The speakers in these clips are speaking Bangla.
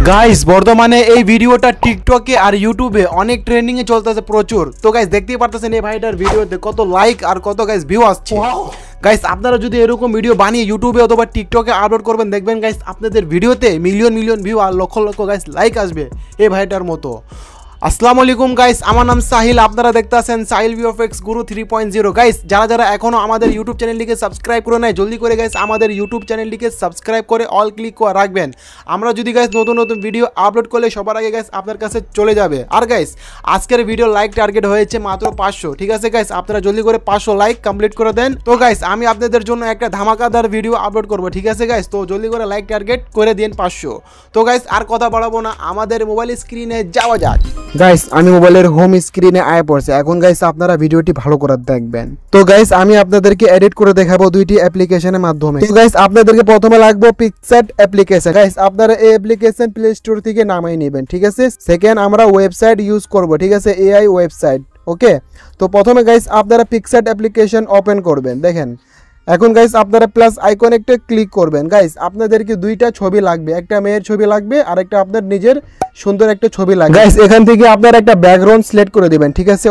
গাইস বর্তমানে এই ভিডিওটা টিকটকে আর ইউটিউবে অনেক ট্রেন্ডিং এ চলতেছে প্রচুর। তো গাইস দেখতেই পারতেছেন এই ভাইটার ভিডিওতে কত লাইক আর কত গাইস ভিউ আসছে। গাইস আপনারা যদি এরকম ভিডিও বানিয়ে ইউটিউবে অথবা টিকটকে আপলোড করবেন, দেখবেন গাইস আপনাদের ভিডিওতে মিলিয়ন মিলিয়ন ভিউ আর লক্ষ লক্ষ গাইস লাইক আসবে এই ভাইটার মতো। আসসালামু আলাইকুম গাইস, আমার নাম সাহিল, আপনারা দেখতে আছেন সাহিল ভিএফএক্স গুরু 3.0। গাইস যারা যারা এখনো আমাদের ইউটিউব চ্যানেলটিকে সাবস্ক্রাইব করে নেয়, জলদি করে গাইস আমাদের ইউটিউব চ্যানেলটিকে সাবস্ক্রাইব করে অল ক্লিক করে রাখবেন। আমরা যদি গাইস নতুন নতুন ভিডিও আপলোড করলে সবার আগে গাইস আপনার কাছে চলে যাবে। আর গাইস আজকের ভিডিও লাইক টার্গেট হয়েছে মাত্র 500, ঠিক আছে গাইস? আপনারা জলদি করে 500 লাইক কমপ্লিট করে দেন। তো গাইস আমি আপনাদের জন্য একটা ধামাকাদার ভিডিও আপলোড করবো, ঠিক আছে গাইস? তো জলদি করে লাইক টার্গেট করে দিন 500। তো গাইস আর কথা বাড়াবো না, আমাদের মোবাইল স্ক্রিনে যাওয়া যাক। গাইস আমি মোবাইলের হোম স্ক্রিনে আয় পড়ছে। এখন গাইস আপনারা ভিডিওটি ভালো করে দেখবেন। তো গাইস আমি আপনাদেরকে এডিট করে দেখাবো দুইটি অ্যাপ্লিকেশনের মাধ্যমে। তো গাইস আপনাদেরকে প্রথমে লাগবে পিক্সার্ট অ্যাপ্লিকেশন। গাইস আপনারা এই অ্যাপ্লিকেশন প্লে স্টোর থেকে নামাই নেবেন, ঠিক আছে? সেকেন্ড আমরা ওয়েবসাইট ইউজ করব, ঠিক আছে? এআই ওয়েবসাইট, ওকে? তো প্রথমে গাইস আপনারা পিক্সার্ট অ্যাপ্লিকেশন ওপেন করবেন। দেখেন এখন গাইস আপনারা প্লাস আইকন একটা ক্লিক করবেন। গাইস আপনাদেরকে দুইটা ছবি লাগবে, একটা মেয়ের ছবি লাগবে আর একটা আপনার নিজের সুন্দর একটা ছবি লাগবে। গাইস এখান থেকে আপনারা একটা ব্যাকগ্রাউন্ড সিলেক্ট করে দিবেন, ঠিক আছে?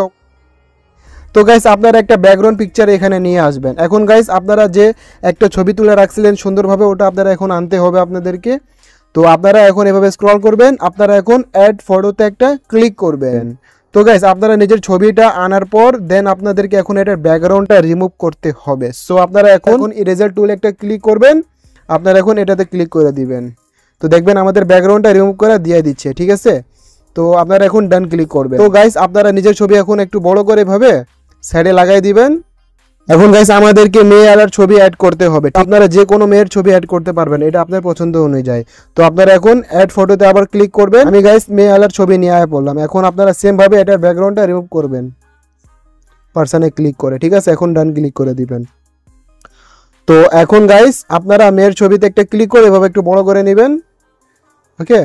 তো গাইস আপনারা একটা ব্যাকগ্রাউন্ড পিকচার এখানে নিয়ে আসবেন। এখন গাইস আপনারা যে একটা ছবি তুলে রাখছিলেন সুন্দরভাবে, ওটা আপনারা এখন আনতে হবে আপনাদেরকে। তো আপনারা এখন এভাবে স্ক্রল করবেন, আপনারা এখন অ্যাড ফটোতে একটা ক্লিক করবেন। তো গাইস আপনারা নিজের ছবিটা আনার পর দেন আপনাদেরকে এখন এটার ব্যাকগ্রাউন্ডটা রিমুভ করতে হবে। সো আপনারা এখন ইরেজার টুল একটা ক্লিক করবেন, আপনারা এখন এটাতে ক্লিক করে দিবেন। তো দেখবেন আমাদের ব্যাকগ্রাউন্ডটা রিমুভ করে দিয়ে দিচ্ছে, ঠিক আছে? তো আপনারা এখন ডান ক্লিক করবেন। তো গাইস আপনারা নিজের ছবি এখন একটু বড় করে ভাবে সাইডে লাগাই দিবেন। এখন গাইস আমাদেরকে মেয়ে আলার ছবি অ্যাড করতে হবে। আপনারা যে কোনো মেয়ের ছবি অ্যাড করতে পারবেন, এটা আপনার পছন্দ অনুযায়ী। তো আপনারা এখন অ্যাড ফটোতে আবার ক্লিক করবেন। আমি গাইস মেয়ে আলার ছবি নিয়ে আয় পড়লাম। এখন আপনারা সেম ভাবে এটার ব্যাকগ্রাউন্ডটা রিমুভ করবেন পার্সনে ক্লিক করে, ঠিক আছে? এখন ডান ক্লিক করে দিবেন। তো এখন গাইস আপনারা মেয়ের ছবিতে একটা ক্লিক করে এভাবে একটু বড় করে নেবেন, ওকে?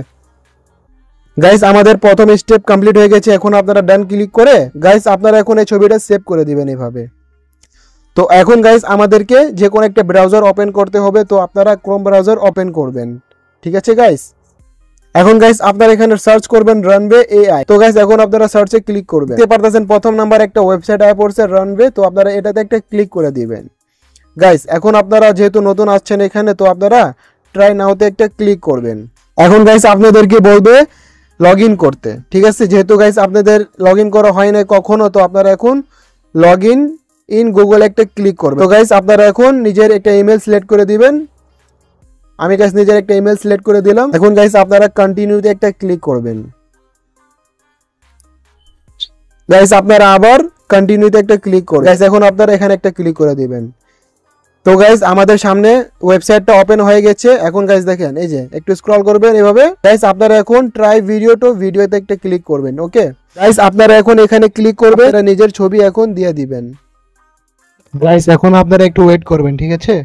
গাইস আমাদের প্রথম স্টেপ কমপ্লিট হয়ে গেছে। এখন আপনারা ডান ক্লিক করে গাইস আপনারা এখন এই ছবিটা সেভ করে দিবেন এভাবে। তো এখন গাইস আমাদেরকে যে কোনো একটা ব্রাউজার ওপেন করতে হবে। তো আপনারা ক্রোম ব্রাউজার ওপেন করবেন, ঠিক আছে গাইস? এখন গাইস আপনারা এখানে সার্চ করবেন রানওয়ে এআই। তো গাইস এখন আপনারা সার্চে ক্লিক করবেন। দেখতে পারতেছেন প্রথম নাম্বার একটা ওয়েবসাইট আয় পড়ছে রানওয়ে। তো আপনারা এটাতে একটা ক্লিক করে দিবেন। গাইস এখন আপনারা যেহেতু নতুন আসছেন এখানে, তো আপনারা ট্রাই নাওতে একটা ক্লিক করবেন। এখন গাইস আপনাদেরকে বলবে লগ ইন করতে, ঠিক আছে? যেহেতু গাইস আপনাদের লগ ইন করা হয় না কখনো, তো আপনারা এখন লগ ইন গুগল একটা ক্লিক করবেন। তো গাইস আপনারা এখন নিজের একটা ইমেল সিলেক্ট করে দিবেন। আমি গাইস নিজের একটা ইমেল সিলেক্ট করে দিলাম। এখন গাইস আপনারা কন্টিনিউতে একটা ক্লিক করবেন। গাইস আপনারা আবার কন্টিনিউতে একটা ক্লিক করবেন। গাইস এখন আপনারা এখানে একটা ক্লিক করে দিবেন। তো গাইস আমাদের সামনে ওয়েবসাইটটা ওপেন হয়ে গেছে। এখন গাইস দেখেন এই যে একটু স্ক্রল করবেন এভাবে। গাইস আপনারা এখন ট্রাই ভিডিও টু ভিডিওতে একটা ক্লিক করবেন, ওকে? গাইস আপনারা এখন এখানে ক্লিক করবেন, এটা নিজের ছবি এখন দিয়ে দিবেন। গাইস এখন আপনারা একটু ওয়েট করবেন, ঠিক আছে?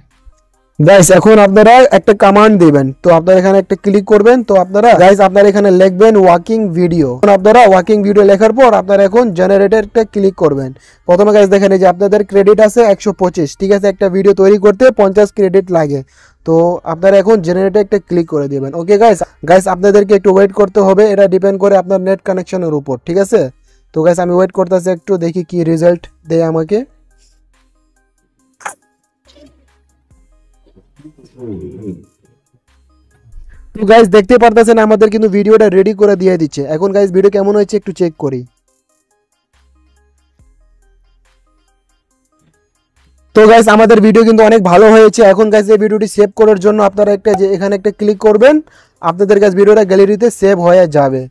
গাইস এখন আপনারা একটা কমান্ড দিবেন। তো আপনারা এখানে একটা ক্লিক করবেন। তো আপনারা গাইস আপনারা এখানে লিখবেন ওয়াকিং ভিডিও। আপনারা ওয়াকিং ভিডিও লেখার পর আপনারা এখন জেনারেটরটা ক্লিক করবেন। প্রথমে গাইস দেখেন এই যে আপনাদের ক্রেডিট আছে 125, ঠিক আছে? একটা ভিডিও তৈরি করতে 50 ক্রেডিট লাগে। তো আপনারা এখন জেনারেটর একটা ক্লিক করে দিবেন, ওকে গাইস? গাইস আপনাদেরকে একটু ওয়েট করতে হবে, এটা ডিপেন্ড করে আপনার নেট কানেকশনের উপর, ঠিক আছে? তো গাইস আমি ওয়েট করতেছি একটু, দেখি কি রেজাল্ট দেয় আমাকে। তো গাইস দেখতে পারতেছেন আমাদের কিন্তু ভিডিওটা রেডি করে দিয়ে দিচ্ছে। এখন গাইস ভিডিও কেমন হয়েছে একটু চেক করি। তো গাইস আমাদের ভিডিও কিন্তু অনেক ভালো হয়েছে। এখন গাইস এই ভিডিওটি সেভ করার জন্য আপনারা একটা যে এখানে একটা ক্লিক করবেন, আপনাদের গাইস ভিডিওটা গ্যালারিতে সেভ হয়ে যাবে।